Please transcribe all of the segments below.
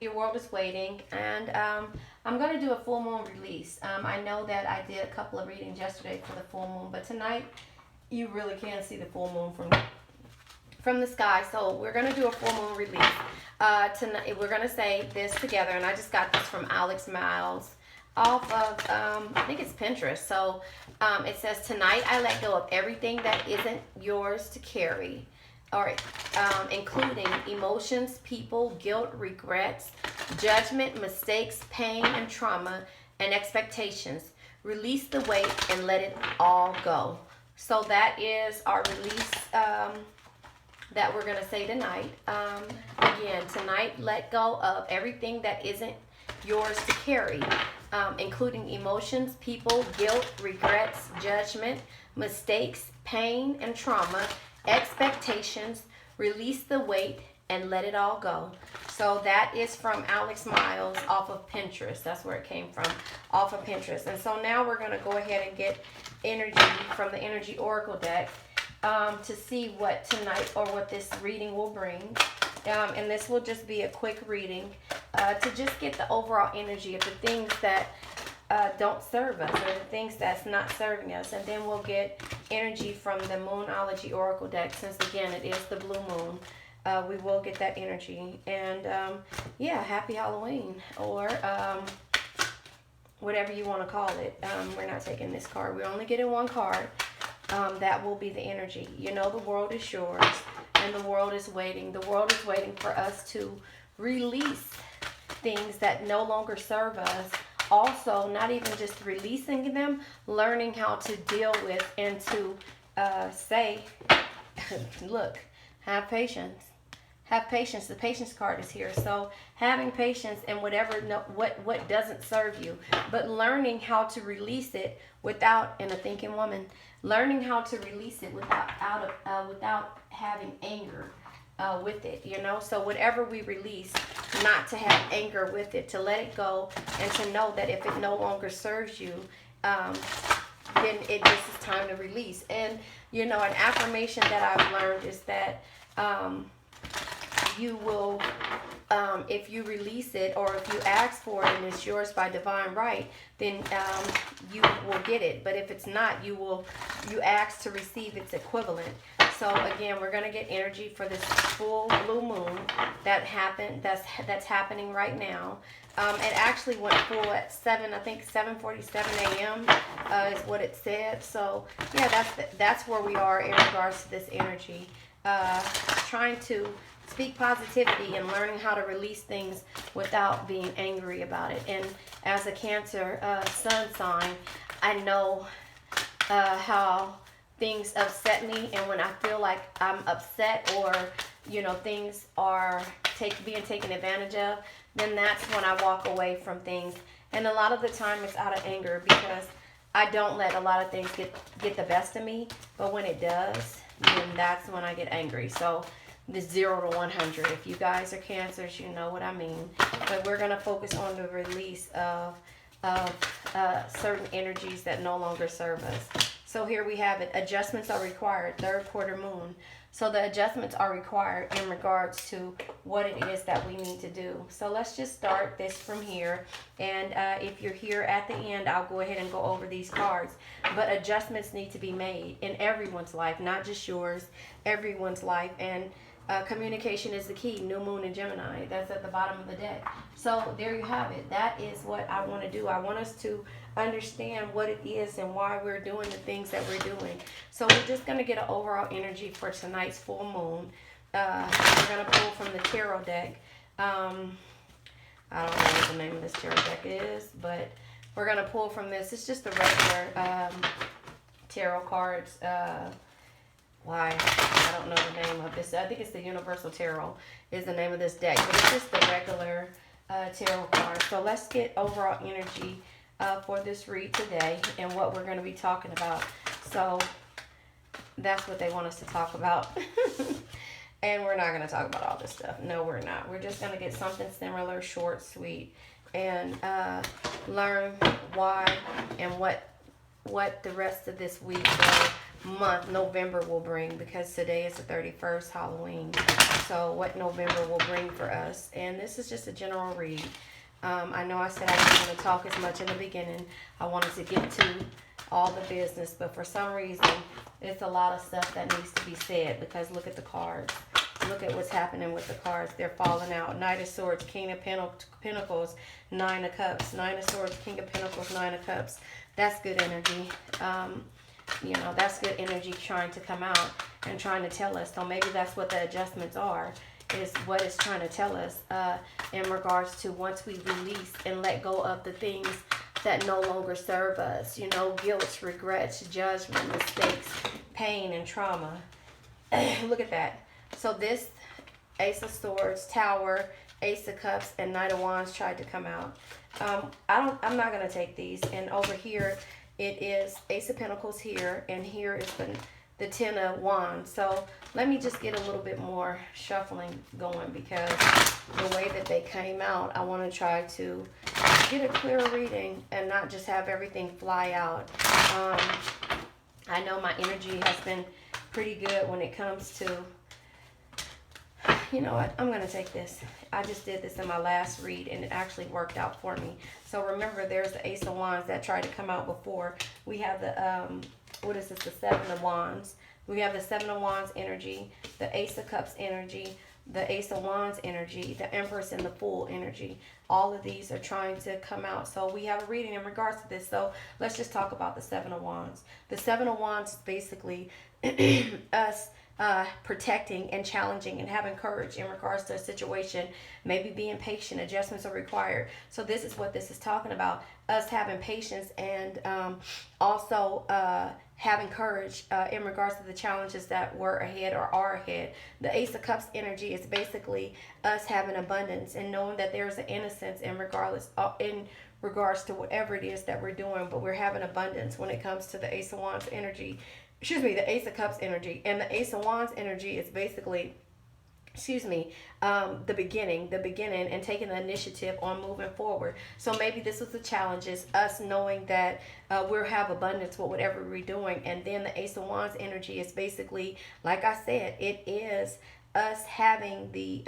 Your world is waiting, and I'm going to do a full moon release. I know that I did a couple of readings yesterday for the full moon, but tonight you really can see the full moon from the sky. So we're going to do a full moon release. Tonight we're going to say this together, and I just got this from Alex Miles off of I think it's Pinterest. So it says, tonight I let go of everything that isn't yours to carry, or including emotions, people, guilt, regrets, judgment, mistakes, pain, and trauma, and expectations. Release the weight and let it all go. So that is our release that we're going to say tonight. Again, tonight, let go of everything that isn't yours to carry, including emotions, people, guilt, regrets, judgment, mistakes, pain, and trauma, expectations. Release the weight and let it all go. So that is from Alex Miles off of Pinterest. That's where it came from, off of Pinterest. And so now we're going to go ahead and get energy from the Energy Oracle deck to see what tonight, or what this reading will bring. And this will just be a quick reading to just get the overall energy of the things that don't serve us, or the things that's not serving us. And then we'll get energy from the Moonology Oracle deck, since again it is the blue moon. We will get that energy. And yeah, happy Halloween, or whatever you want to call it. We're not taking this card. We're only getting one card. That will be the energy. You know, the world is yours, and the world is waiting. The world is waiting for us to release things that no longer serve us. Also, not even just releasing them, learning how to deal with and to say, look, have patience. Have patience. The patience card is here. So having patience in whatever, what doesn't serve you, but learning how to release it without, and a thinking woman, learning how to release it without having anger with it, you know. So whatever we release, not to have anger with it, to let it go, and to know that if it no longer serves you, then it just is time to release. And you know, an affirmation that I've learned is that you will, if you release it, or if you ask for it and it's yours by divine right, then you will get it. But if it's not, you ask to receive its equivalent. So again, we're going to get energy for this full blue moon that's happening right now. It actually went full at 7:47 a.m. Is what it said. So yeah, that's where we are in regards to this energy. Trying to speak positivity and learning how to release things without being angry about it. And as a Cancer sun sign, I know how things upset me, and when I feel like I'm upset, or you know, things are being taken advantage of, then that's when I walk away from things. And a lot of the time it's out of anger, because I don't let a lot of things get the best of me, but when it does, then that's when I get angry. So the 0 to 100. If you guys are Cancers, you know what I mean. But we're gonna focus on the release of certain energies that no longer serve us. So here we have it. Adjustments are required. Third quarter moon. So the adjustments are required in regards to what it is that we need to do. So let's just start this from here. And if you're here at the end, I'll go ahead and go over these cards. But adjustments need to be made in everyone's life, not just yours, everyone's life. And communication is the key. New moon in Gemini. That's at the bottom of the deck. So there you have it. That is what I want to do. I want us to understand what it is and why we're doing the things that we're doing. So we're just going to get an overall energy for tonight's full moon. We're going to pull from the tarot deck. I don't know what the name of this tarot deck is, but we're going to pull from this. It's just the regular tarot cards. Why? I don't know the name of this. I think it's the Universal Tarot is the name of this deck. But it's just the regular tarot card. So let's get overall energy for this read today and what we're going to be talking about. So that's what they want us to talk about. And we're not going to talk about all this stuff. No, we're not. We're just going to get something similar, short, sweet, and learn why and what the rest of this week will month November will bring, because today is the 31st, Halloween. So what November will bring for us. And this is just a general read. I know I said I didn't want to talk as much in the beginning. I wanted to get to all the business, but for some reason, it's a lot of stuff that needs to be said, because look at the cards. Look at what's happening with the cards. They're falling out. Knight of Swords, King of Pentacles, Nine of Cups. Nine of Swords, King of Pentacles, Nine of Cups. That's good energy. You know, that's good energy trying to come out and trying to tell us. So maybe that's what the adjustments are, is what it's trying to tell us in regards to once we release and let go of the things that no longer serve us. You know, guilt, regrets, judgment, mistakes, pain, and trauma. Look at that. So this Ace of Swords, Tower, Ace of Cups, and Knight of Wands tried to come out. I'm not going to take these. And over here, it is Ace of Pentacles here, and here is the Ten of Wands. So let me just get a little bit more shuffling going, because the way that they came out, I want to try to get a clearer reading and not just have everything fly out. I know my energy has been pretty good when it comes to, you know what, I'm going to take this. I just did this in my last read, and it actually worked out for me. So remember, there's the Ace of Wands that tried to come out before. We have the, what is this, the Seven of Wands. We have the Seven of Wands energy, the Ace of Cups energy, the Ace of Wands energy, the Empress, and the Fool energy. All of these are trying to come out. So we have a reading in regards to this. So let's just talk about the Seven of Wands. The Seven of Wands is basically us protecting and challenging and having courage in regards to a situation. Maybe being patient. Adjustments are required. So this is what this is talking about. Us having patience and also having courage in regards to the challenges that were ahead or are ahead. The Ace of Cups energy is basically us having abundance and knowing that there's an innocence in regards to whatever it is that we're doing, but we're having abundance when it comes to the Ace of Wands energy. Excuse me, the Ace of Cups energy. And the Ace of Wands energy is basically, the beginning and taking the initiative on moving forward. So maybe this was the challenges, us knowing that we'll have abundance with whatever we're doing. And then the Ace of Wands energy is basically, like I said, it is us having the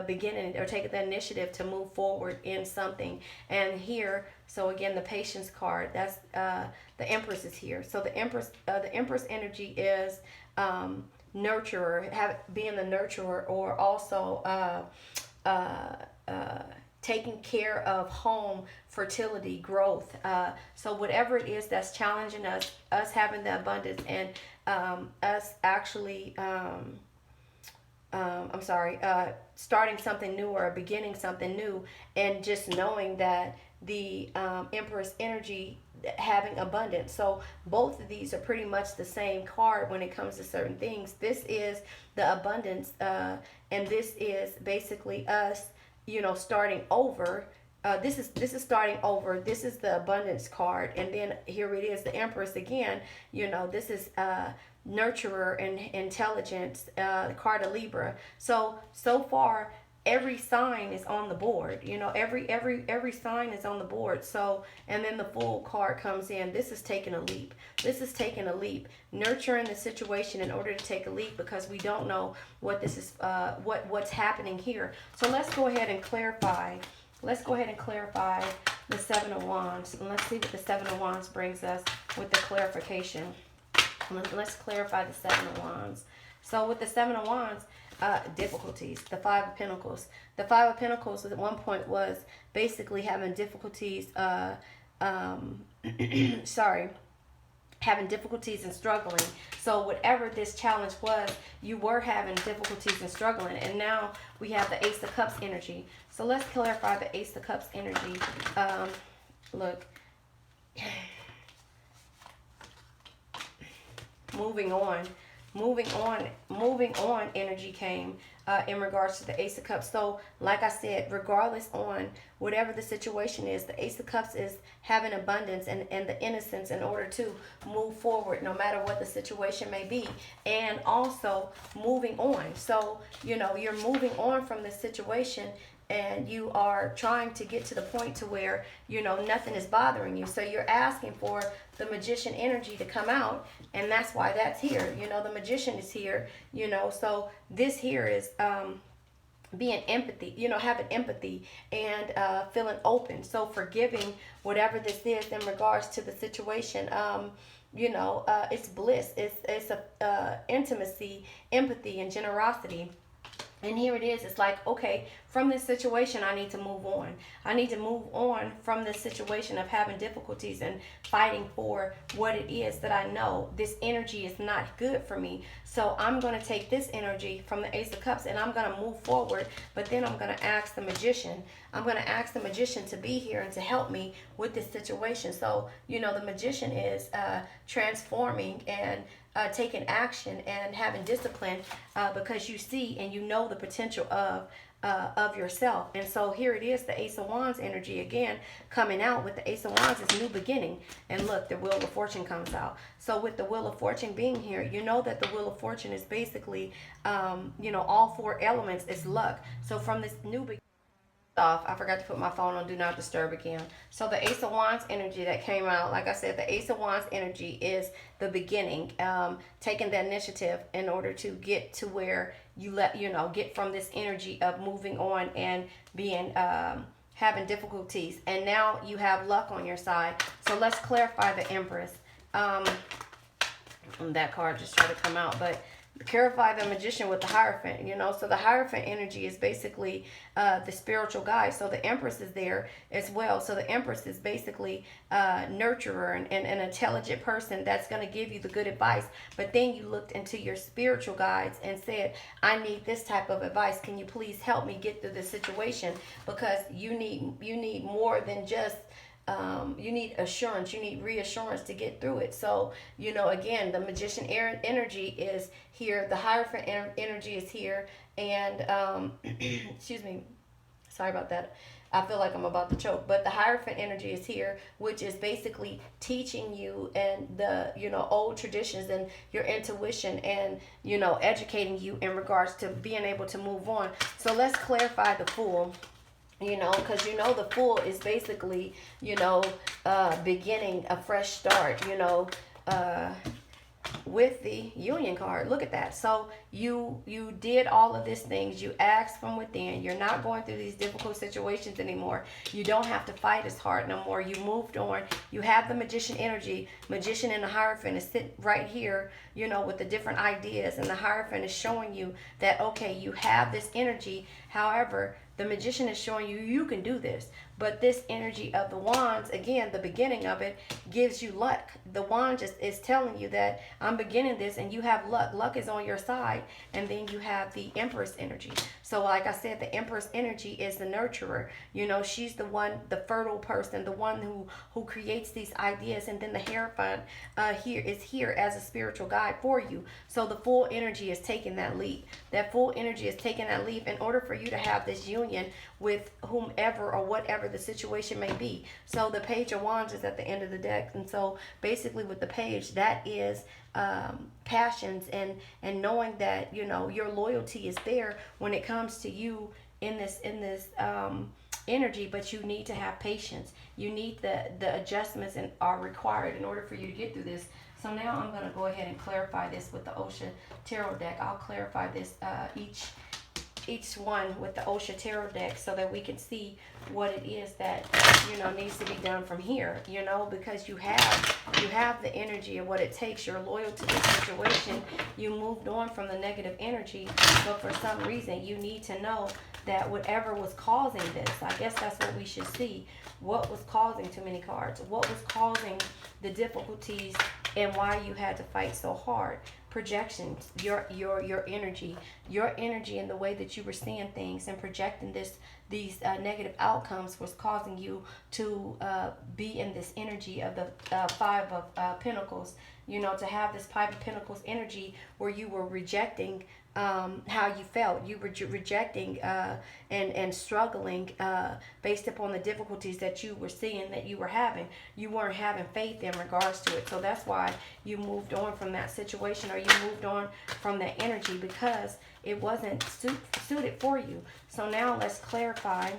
beginning or taking the initiative to move forward in something. And here, so again, the patience card, that's the Empress is here. So the Empress energy is nurturer, being the nurturer, or also taking care of home, fertility, growth. So whatever it is that's challenging us having the abundance, and us actually starting something new or beginning something new, and just knowing that the Empress energy, having abundance. So both of these are pretty much the same card when it comes to certain things. This is the abundance, and this is basically us, starting over. This is starting over. This is the abundance card, and then here it is, the Empress again. This is nurturer and intelligence, card of Libra. So far, every sign is on the board. Every sign is on the board. So, and then the Fool card comes in. This is taking a leap. Nurturing the situation in order to take a leap, because we don't know what this is, what's happening here. So let's go ahead and clarify. The Seven of Wands, and let's see what the Seven of Wands brings us with the clarification. Let's clarify the Seven of Wands. So with the Seven of Wands, difficulties. The Five of Pentacles. The Five of Pentacles at one point was basically having difficulties, having difficulties and struggling. So whatever this challenge was, you were having difficulties and struggling. And now we have the Ace of Cups energy. So let's clarify the Ace of Cups energy. Look. Moving on energy came in regards to the Ace of Cups. So like I said, regardless on whatever the situation is. The Ace of Cups is having abundance and the innocence in order to move forward no matter what the situation may be, and also moving on. So, you're moving on from the situation, and you are trying to get to the point to where nothing is bothering you. So you're asking for the Magician energy to come out, and that's why that's here. The Magician is here. So this here is being empathy, having empathy and feeling open. So forgiving whatever this is in regards to the situation. It's bliss. It's a intimacy, empathy, and generosity. And here it is. It's like, okay, from this situation, I need to move on. I need to move on from this situation of having difficulties and fighting for what it is that I know. This energy is not good for me. So I'm going to take this energy from the Ace of Cups and I'm going to move forward. But then I'm going to ask the Magician. I'm going to ask the Magician to be here and to help me with this situation. So, the Magician is transforming and taking action and having discipline because you see and you know the potential of yourself. And so here it is, the Ace of Wands energy again coming out. With the Ace of Wands is new beginning, and look, the Wheel of Fortune comes out. So with the Wheel of Fortune being here, you know that the Wheel of Fortune is basically all four elements is luck. So from this new beginning off, I forgot to put my phone on do not disturb again. So the Ace of Wands energy that came out, like I said, the Ace of Wands energy is the beginning, taking the initiative in order to get to where you get from this energy of moving on and being having difficulties, and now you have luck on your side. So let's clarify the Empress. That card just tried to come out, but clarify the Magician with the Hierophant. So the Hierophant energy is basically the spiritual guide. So the Empress is there as well. So the Empress is basically nurturer and an intelligent person that's going to give you the good advice. But then you looked into your spiritual guides and said, I need this type of advice. Can you please help me get through this situation? Because you need more than just you need assurance, you need reassurance to get through it. So, again, the Magician energy is here, the Hierophant energy is here, and excuse me, sorry about that. I feel like I'm about to choke, but the Hierophant energy is here, which is basically teaching you and the old traditions and your intuition and educating you in regards to being able to move on. So let's clarify the Fool. Because the Fool is basically, beginning a fresh start, with the Union card. Look at that. So you did all of these things. You asked from within. You're not going through these difficult situations anymore. You don't have to fight as hard no more. You moved on. You have the Magician energy. Magician and the Hierophant is sitting right here, with the different ideas. And the Hierophant is showing you that, okay, you have this energy. However, the Magician is showing you can do this. But this energy of the Wands, again, the beginning of it, gives you luck. The Wand is telling you that I'm beginning this and you have luck. Luck is on your side. And then you have the Empress energy. So like I said, the Empress energy is the nurturer. She's the one, the fertile person, the one who creates these ideas. And then the Hierophant here is here as a spiritual guide for you. So the Fool energy is taking that leap. That Fool energy is taking that leap in order for you to have this union with whomever or whatever the situation may be. So the Page of Wands is at the end of the deck, and so basically with the Page, that is passions and knowing that your loyalty is there when it comes to you in this energy, but you need to have patience. You need the adjustments and are required in order for you to get through this. So now I'm going to go ahead and clarify this with the Osha Tarot deck. I'll clarify this each one with the Osha Tarot deck so that we can see what it is that needs to be done from here, because you have the energy of what it takes. You're loyal to this situation. You moved on from the negative energy, but for some reason you need to know that whatever was causing this, I guess that's what we should see. What was causing too many cards? What was causing the difficulties and why you had to fight so hard? Projections, your energy and the way that you were seeing things and projecting these negative outcomes was causing you to be in this energy of the Five of Pentacles. To have this Five of Pentacles energy where you were rejecting how you felt. You were rejecting and struggling based upon the difficulties that you were seeing that you were having. You weren't having faith in regards to it. So that's why you moved on from that situation, or you moved on from that energy, because it wasn't suited for you. So now let's clarify.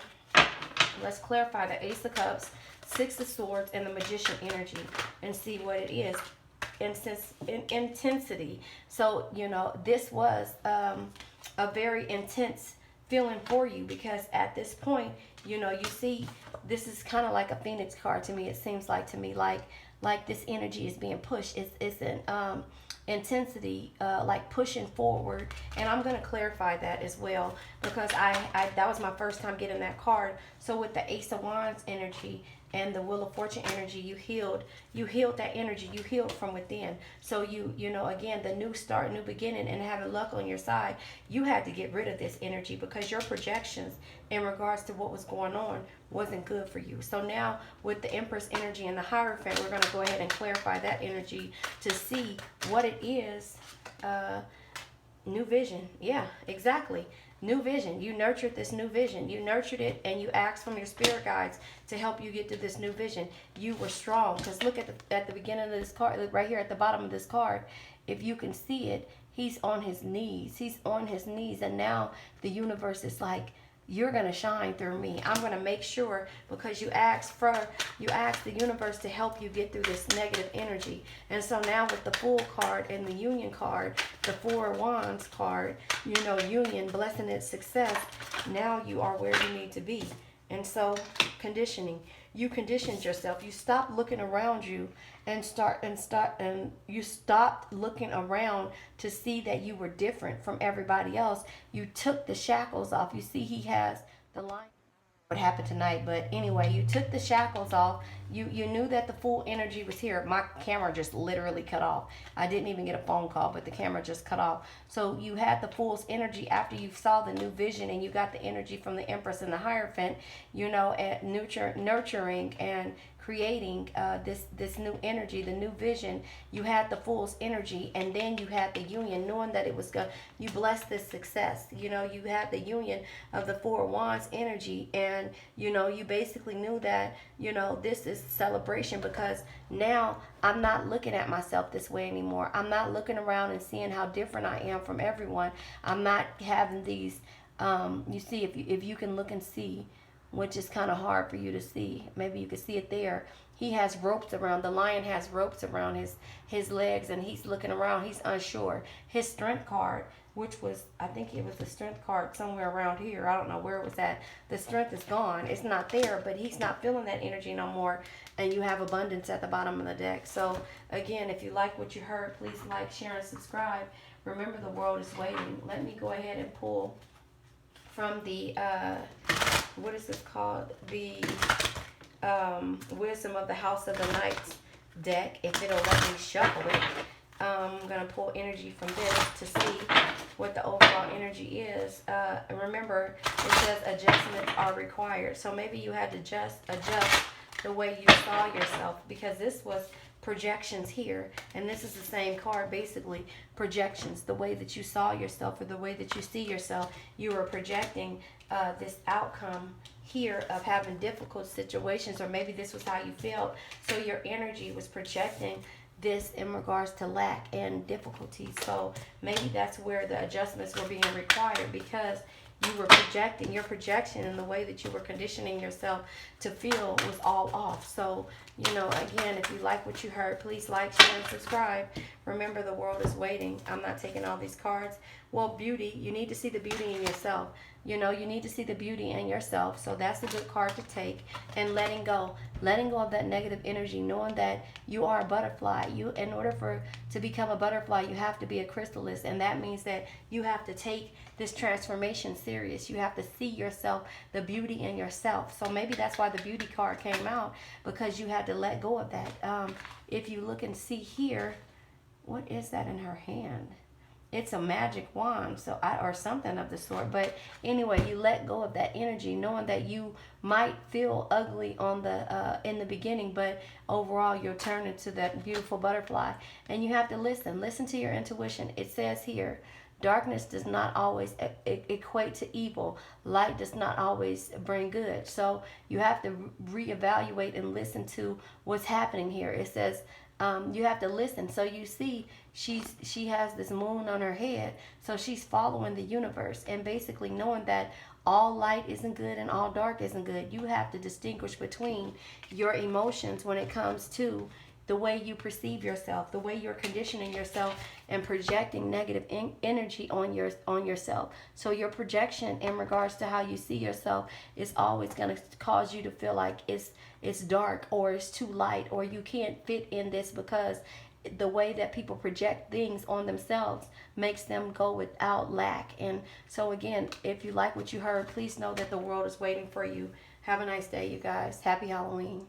Let's clarify the Ace of Cups, Six of Swords, and the Magician energy, and see what it is. Intensity. So, this was a very intense feeling for you, because at this point, you see, this is kind of like a Phoenix card to me. It seems like to me like this energy is being pushed. It's an intensity, like pushing forward. And I'm going to clarify that as well, because I that was my first time getting that card. So with the Ace of Wands energy and the Wheel of Fortune energy, you healed that energy. You healed from within. So again, the new start, new beginning, and having luck on your side, you had to get rid of this energy, because your projections in regards to what was going on wasn't good for you. So now with the Empress energy and the Hierophant, we're going to go ahead and clarify that energy to see what it is. New vision. Yeah, exactly. New vision. You nurtured this new vision. You nurtured it, and you asked from your spirit guides to help you get to this new vision. You were strong, because look at the beginning of this card, right here at the bottom of this card. If you can see it, he's on his knees. He's on his knees, and now the universe is like, you're going to shine through me. I'm going to make sure, because you asked the universe to help you get through this negative energy. And so now with the Fool card and the Union card, the Four of Wands card, union, blessing, and success, now you are where you need to be. And so conditioning. You conditioned yourself. You stopped looking around you and you stopped looking around to see that you were different from everybody else. You took the shackles off. You see, he has the line. What happened tonight, but anyway, you took the shackles off. You knew that the full energy was here. My camera just literally cut off. I didn't even get a phone call, but the camera just cut off. So you had the Fool's energy after you saw the new vision, and you got the energy from the Empress and the Hierophant, and nurturing and creating this new energy, the new vision. You had the Fool's energy, and then you had the Union, knowing that it was going. You blessed this success. You had the Union of the Four of Wands energy, and you basically knew that this is celebration, because now I'm not looking at myself this way anymore. I'm not looking around and seeing how different I am from everyone. I'm not having these. You see, if you can look and see, which is kind of hard for you to see. Maybe you can see it there. He has ropes around. The lion has ropes around his legs, and he's looking around. He's unsure. His strength card, which was, I think it was the strength card somewhere around here. I don't know where it was at. The strength is gone. It's not there, but he's not feeling that energy no more. And you have abundance at the bottom of the deck. So, again, if you like what you heard, please like, share, and subscribe. Remember, the world is waiting. Let me go ahead and pull from the, what is this called? The Wisdom of the House of the Knights deck, if it'll let me shuffle it. I'm going to pull energy from this to see what the overall energy is. Remember, it says adjustments are required. So maybe you had to just adjust the way you saw yourself, because this was projections here, and this is the same card, basically projections, the way that you saw yourself, or the way that you see yourself. You were projecting this outcome here of having difficult situations, or maybe this was how you felt, so your energy was projecting this in regards to lack and difficulty. So maybe that's where the adjustments were being required, because you were projecting, your projection and the way that you were conditioning yourself to feel was all off. So, again, if you like what you heard, please like, share, and subscribe. Remember, the world is waiting. I'm not taking all these cards. Well, beauty, you need to see the beauty in yourself. You need to see the beauty in yourself. So that's a good card to take. And letting go of that negative energy, knowing that you are a butterfly. In order to become a butterfly, you have to be a chrysalis, and that means that you have to take this transformation serious. You have to see yourself, the beauty in yourself. So maybe that's why the beauty card came out, because you had to let go of that. If you look and see here, what is that in her hand? It's a magic wand, or something of the sort. But anyway, you let go of that energy, knowing that you might feel ugly in the beginning, but overall you'll turn into that beautiful butterfly. And you have to listen to your intuition. It says here, Darkness does not always equate to evil. Light does not always bring good. So you have to reevaluate and listen to what's happening here. It says you have to listen. So you see, she has this moon on her head, so she's following the universe and basically knowing that all light isn't good and all dark isn't good. You have to distinguish between your emotions when it comes to the way you perceive yourself, the way you're conditioning yourself and projecting negative energy on yourself. So your projection in regards to how you see yourself is always going to cause you to feel like it's dark or it's too light or you can't fit in this, because the way that people project things on themselves makes them go without lack. And so again, if you like what you heard, please know that the world is waiting for you. Have a nice day, you guys. Happy Halloween.